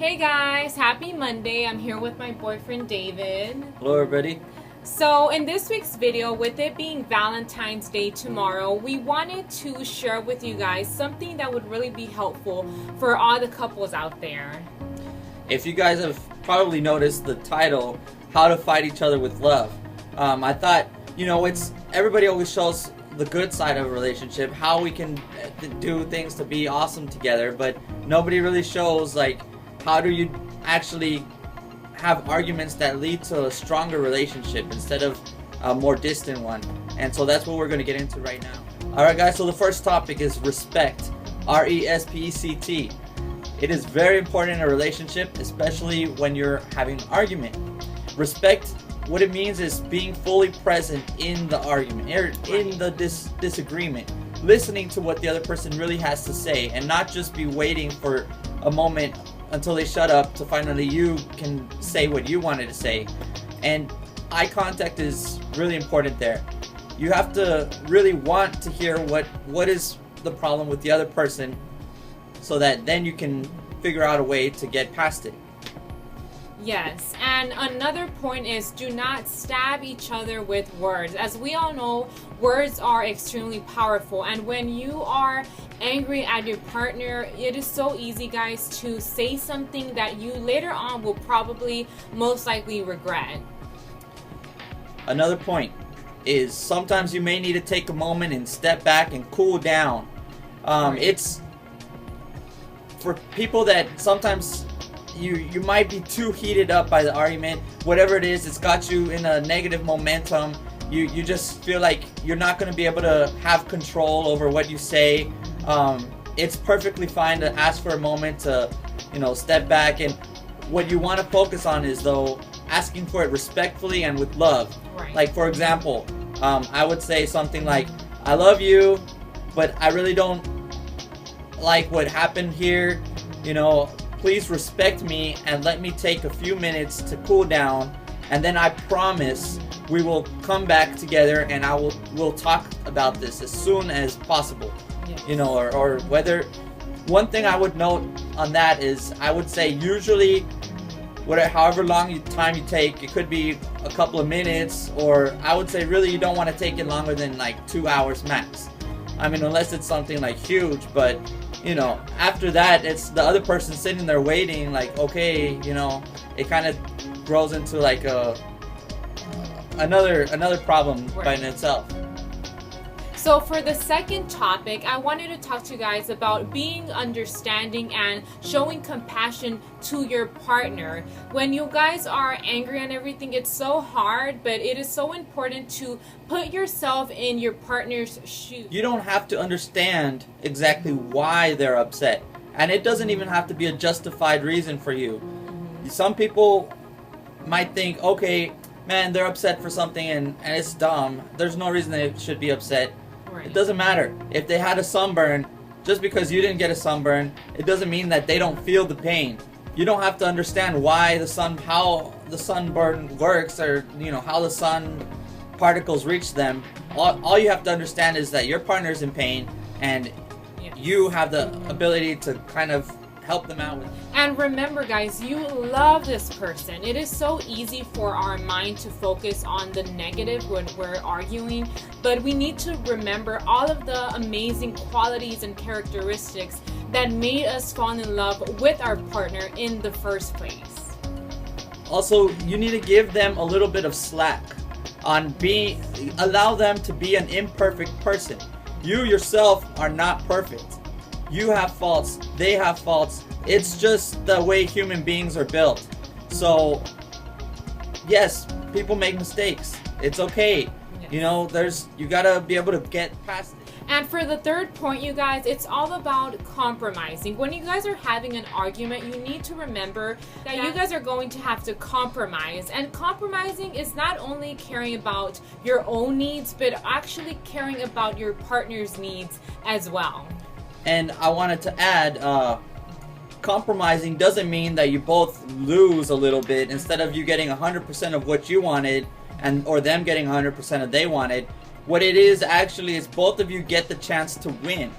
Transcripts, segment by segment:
Hey guys, happy Monday. I'm here with my boyfriend David. Hello everybody. So in this week's video, with it being Valentine's Day tomorrow, we wanted to share with you guys something that would really be helpful for all the couples out there. If you guys have probably noticed the title, How to Fight Each Other with Love. I thought, it's everybody always shows the good side of a relationship, how we can do things to be awesome together, but nobody really shows like how do you actually have arguments that lead to a stronger relationship instead of a more distant one. And so that's what we're going to get into right now. Alright guys, so the first topic is respect. R-E-S-P-E-C-T. It is very important in a relationship, especially when you're having an argument. Respect, what it means is being fully present in the argument, or in the disagreement. Listening to what the other person really has to say and not just be waiting for a moment until they shut up to finally you can say what you wanted to say. And eye contact is really important there. You have to really want to hear what is the problem with the other person, so that then you can figure out a way to get past it. Yes, and another point is do not stab each other with words. As we all know, words are extremely powerful, and when you are angry at your partner, it is so easy, guys, to say something that you later on will probably most likely regret. Another point is sometimes you may need to take a moment and step back and cool down. It's for people that sometimes you might be too heated up by the argument. Whatever it is, it's got you in a negative momentum. You just feel like you're not going to be able to have control over what you say. It's perfectly fine to ask for a moment to, step back. And what you want to focus on is, though, asking for it respectfully and with love. Right. Like, for example, I would say something like, I love you, but I really don't like what happened here. Please respect me and let me take a few minutes to cool down, and then I promise we will come back together and we'll talk about this as soon as possible. Yes. Or whether, one thing I would note on that is, I would say usually however long time you take, it could be a couple of minutes, or I would say really you don't want to take it longer than like 2 hours max. I mean, unless it's something like huge, but after that, it's the other person sitting there waiting, like, okay, it kind of grows into like another problem by in itself. So for the second topic, I wanted to talk to you guys about being understanding and showing compassion to your partner. When you guys are angry and everything, it's so hard, but it is so important to put yourself in your partner's shoes. You don't have to understand exactly why they're upset, and it doesn't even have to be a justified reason for you. Some people might think, okay, man, they're upset for something and it's dumb. There's no reason they should be upset. Right. It doesn't matter. If they had a sunburn, just because you didn't get a sunburn, it doesn't mean that they don't feel the pain. You don't have to understand how the sunburn works, or how the sun particles reach them. All you have to understand is that your partner's in pain, and you have the ability to kind of help them out with it. And remember, guys, you love this person. It is so easy for our mind to focus on the negative when we're arguing, but we need to remember all of the amazing qualities and characteristics that made us fall in love with our partner in the first place. Also, you need to give them a little bit of slack on allow them to be an imperfect person. You yourself are not perfect. You have faults, they have faults. It's just the way human beings are built. So, yes, people make mistakes. It's okay. Yes. You gotta be able to get past it. And for the third point, you guys, it's all about compromising. When you guys are having an argument, you need to remember that you guys are going to have to compromise. And compromising is not only caring about your own needs, but actually caring about your partner's needs as well. And I wanted to add, compromising doesn't mean that you both lose a little bit. Instead of you getting 100% of what you wanted, or them getting 100% of they wanted, what it is actually is both of you get the chance to win.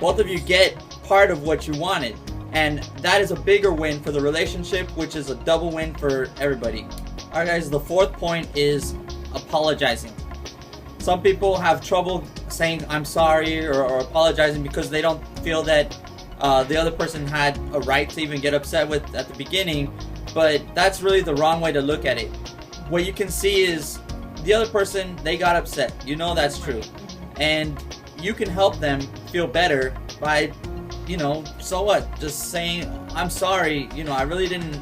Both of you get part of what you wanted. And that is a bigger win for the relationship, which is a double win for everybody. Alright guys, the fourth point is apologizing. Some people have trouble saying I'm sorry or apologizing because they don't feel that the other person had a right to even get upset with at the beginning, but that's really the wrong way to look at it. What you can see is the other person, they got upset. You know that's true. And you can help them feel better by, so what? Just saying, I'm sorry, I really didn't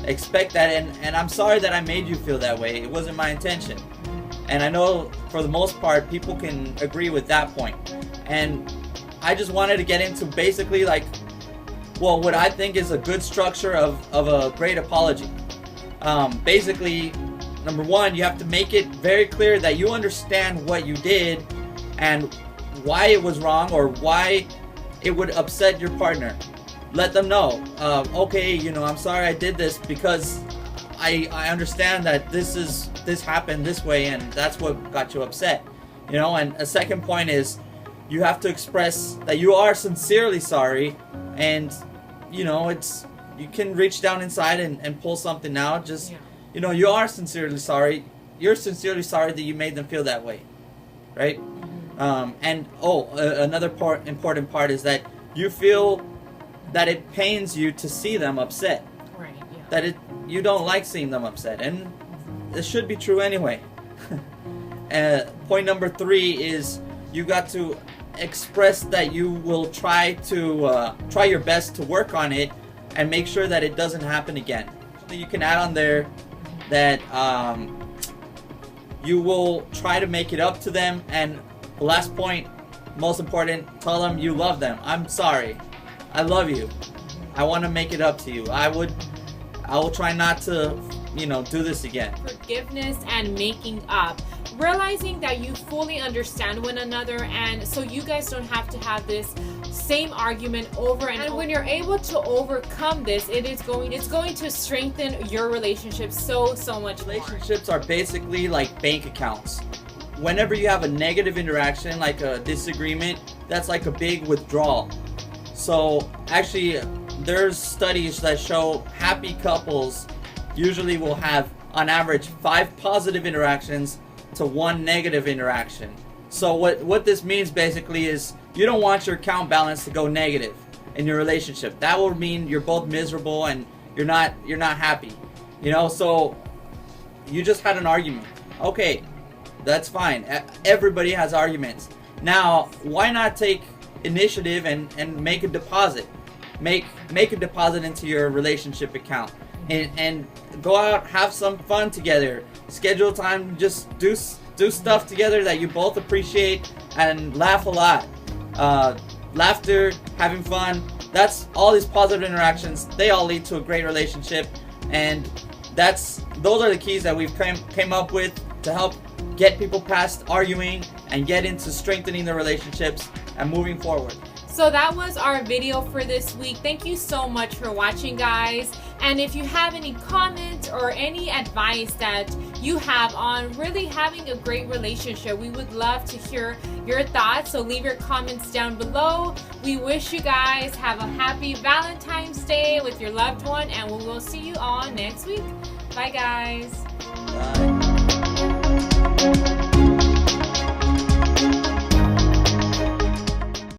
expect that, and I'm sorry that I made you feel that way. It wasn't my intention. And I know for the most part, people can agree with that point. And I just wanted to get into basically what I think is a good structure of a great apology. Basically, number one, you have to make it very clear that you understand what you did and why it was wrong or why it would upset your partner. Let them know, okay, I'm sorry I did this because I understand that this happened this way and that's what got you upset. And a second point is you have to express that you are sincerely sorry, and you can reach down inside and pull something out. Just you are sincerely sorry. You're sincerely sorry that you made them feel that way, right? Another important part is that you feel that it pains you to see them upset. Right. Yeah. That you don't like seeing them upset, and it should be true anyway. Point number 3 is you got to express that you will try your best to work on it and make sure that it doesn't happen again. You can add on there that you will try to make it up to them, and the last point, most important, tell them you love them. I'm sorry. I love you. I want to make it up to you. I will try not to, do this again. Forgiveness and making up. Realizing that you fully understand one another, and so you guys don't have to have this same argument over and when you're able to overcome this, it's going to strengthen your relationship so much more. Relationships are basically like bank accounts. Whenever you have a negative interaction, like a disagreement, that's like a big withdrawal. So actually, there's studies that show happy couples usually will have, on average, 5 positive interactions to 1 negative interaction. So what this means basically is you don't want your account balance to go negative in your relationship. That will mean you're both miserable and you're not happy. So you just had an argument. Okay, that's fine. Everybody has arguments. Now, why not take initiative and make a deposit? Make a deposit into your relationship account and go out, have some fun together. Schedule time, just do stuff together that you both appreciate and laugh a lot. Laughter, having fun, that's all these positive interactions. They all lead to a great relationship, and those are the keys that we've came up with to help get people past arguing and get into strengthening their relationships and moving forward. So that was our video for this week. Thank you so much for watching, guys. And if you have any comments or any advice that you have on really having a great relationship, we would love to hear your thoughts. So leave your comments down below. We wish you guys have a happy Valentine's Day with your loved one, and we will see you all next week. Bye, guys. Bye.